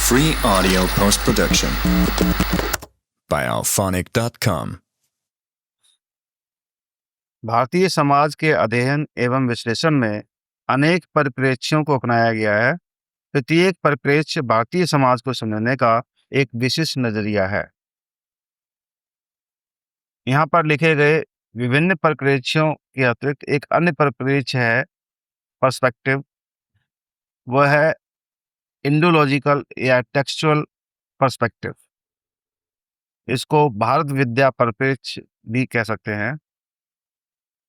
Free audio post-production by alphonic.com। Bharatiya Samaj के अध्ययन एवं विश्लेषण में अनेक परिप्रेक्ष्यों को अपनाया गया है। प्रत्येक परिप्रेक्ष्य भारतीय समाज को समझने का एक विशिष्ट नजरिया है। यहाँ पर लिखे गए विभिन्न परिप्रेक्ष्यों के अतिरिक्त एक अन्य परिप्रेक्ष्य है पर्सपेक्टिव। वह है इंडोलॉजिकल या टेक्सचुअल पर्सपेक्टिव। इसको भारत विद्या परिप्रेक्ष्य भी कह सकते हैं।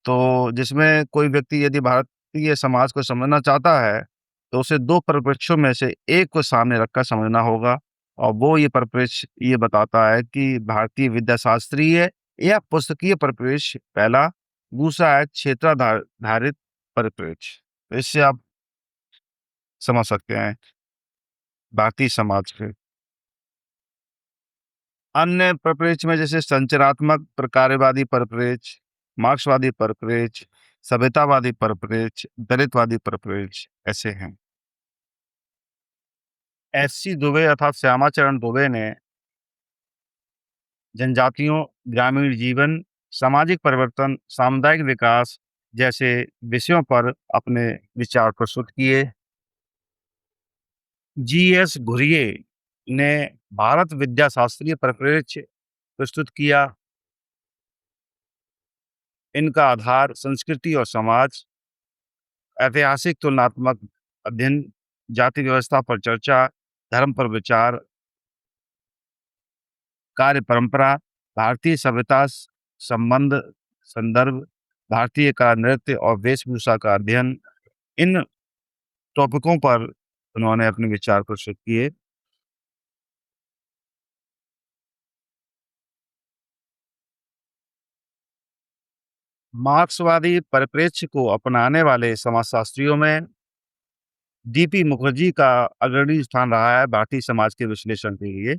तो जिसमें कोई व्यक्ति यदि भारतीय समाज को समझना चाहता है तो उसे दो परिप्रेक्ष्यों में से एक को सामने रखकर समझना होगा, और वो ये परिप्रेक्ष्य ये बताता है कि भारतीय विद्या शास्त्रीय या पुस्तकीय परिप्रेक्ष्य पहला, दूसरा है क्षेत्राधारित परिप्रेक्ष्य। तो इससे आप समझ सकते हैं भारतीय समाज के अन्य परिप्रेक्ष्य में, जैसे संरचनात्मक प्रकारवादी परिप्रेक्ष्य, मार्क्सवादी परिप्रेक्ष्य, सभ्यतावादी परिप्रेक्ष्य, दलितवादी परिप्रेक्ष्य ऐसे हैं। एस.सी. दुबे अर्थात श्यामाचरण दुबे ने जनजातियों, ग्रामीण जीवन, सामाजिक परिवर्तन, सामुदायिक विकास जैसे विषयों पर अपने विचार प्रस्तुत किए। जी.एस. घुरिये ने भारत विद्या शास्त्रीय परिप्रेक्ष्य प्रस्तुत किया। इनका आधार संस्कृति और समाज, ऐतिहासिक तुलनात्मक अध्ययन, जाति व्यवस्था पर चर्चा, धर्म पर विचार, कार्य परंपरा, भारतीय सभ्यता संबंध संदर्भ, भारतीय का नृत्य और वेशभूषा का अध्ययन, इन टॉपिकों पर उन्होंने अपने विचार प्रस्तुत किए। मार्क्सवादी परिप्रेक्ष्य को अपनाने वाले समाजशास्त्रियों में डी.पी. मुखर्जी का अग्रणी स्थान रहा है भारतीय समाज के विश्लेषण के लिए।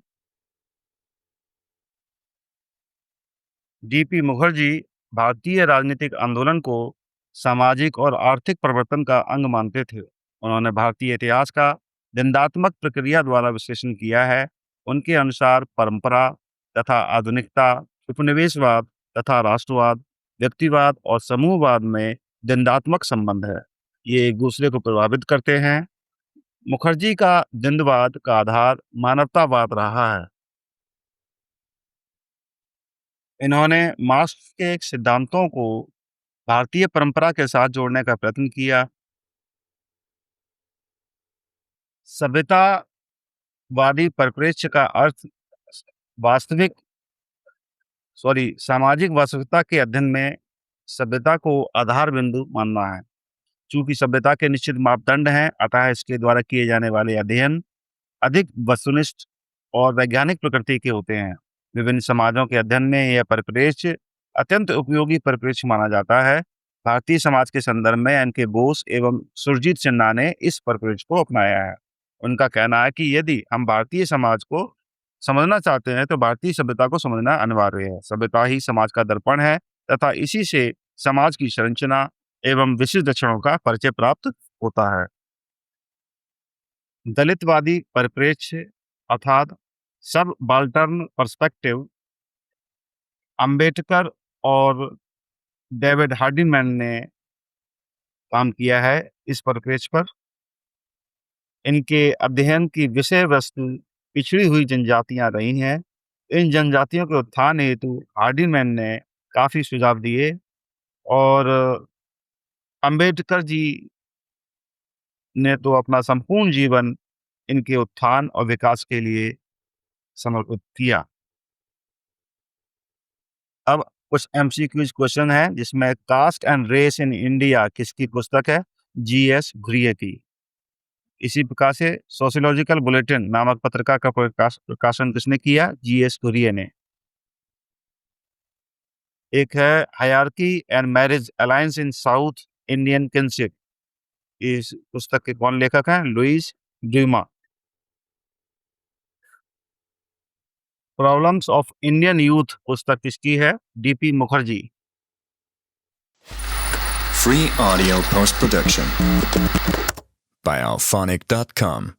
डी.पी. मुखर्जी भारतीय राजनीतिक आंदोलन को सामाजिक और आर्थिक परिवर्तन का अंग मानते थे। उन्होंने भारतीय इतिहास का द्वंद्वात्मक प्रक्रिया द्वारा विश्लेषण किया है। उनके अनुसार परंपरा तथा आधुनिकता, उपनिवेशवाद तथा राष्ट्रवाद, व्यक्तिवाद और समूहवाद में द्वंद्वात्मक संबंध है। ये एक दूसरे को प्रभावित करते हैं। मुखर्जी का द्वंद्ववाद का आधार मानवतावाद रहा है। इन्होंने मार्क्स के सिद्धांतों को भारतीय परंपरा के साथ जोड़ने का प्रयत्न किया। सभ्यतावादी परिप्रेक्ष्य का अर्थ सामाजिक वास्तविकता के अध्ययन में सभ्यता को आधार बिंदु मानना है। चूंकि सभ्यता के निश्चित मापदंड हैं, अतः इसके द्वारा किए जाने वाले अध्ययन अधिक वस्तुनिष्ठ और वैज्ञानिक प्रकृति के होते हैं। विभिन्न समाजों के अध्ययन में यह परिप्रेक्ष्य अत्यंत उपयोगी परिप्रेक्ष्य माना जाता है। भारतीय समाज के संदर्भ में एन.के. बोस एवं सुरजीत सिन्हा ने इस परिप्रेक्ष्य को अपनाया है। उनका कहना है कि यदि हम भारतीय समाज को समझना चाहते हैं तो भारतीय सभ्यता को समझना अनिवार्य है। सभ्यता ही समाज का दर्पण है तथा इसी से समाज की संरचना एवं विशिष्ट लक्षणों का परिचय प्राप्त होता है। दलितवादी परिप्रेक्ष्य अर्थात सबबाल्टर्न पर्सपेक्टिव, अंबेडकर और डेविड हार्डिमैन ने काम किया है इस परिप्रेक्ष्य पर। इनके अध्ययन की विषय वस्तु पिछड़ी हुई जनजातियां रही हैं। इन जनजातियों के उत्थान हेतु हार्डिमैन ने काफी सुझाव दिए और अंबेडकर जी ने तो अपना संपूर्ण जीवन इनके उत्थान और विकास के लिए समर्पित किया। अब कुछ एमसीक्यूज क्वेश्चन है, जिसमें caste and race in India किसकी पुस्तक है? जी.एस. घुरिये की। इसी प्रकार से सोशियोलॉजिकल बुलेटिन नामक पत्रिका का प्रकाशन किसने किया? जी.एस. घुरिये ने। एक है hierarchy and marriage alliance in South Indian kinship. इस पुस्तक के कौन लेखक हैं? Louis Dumont. Problems of Indian youth पुस्तक किसकी है? D P. Mukherjee. Free audio post-production by alphonic.com।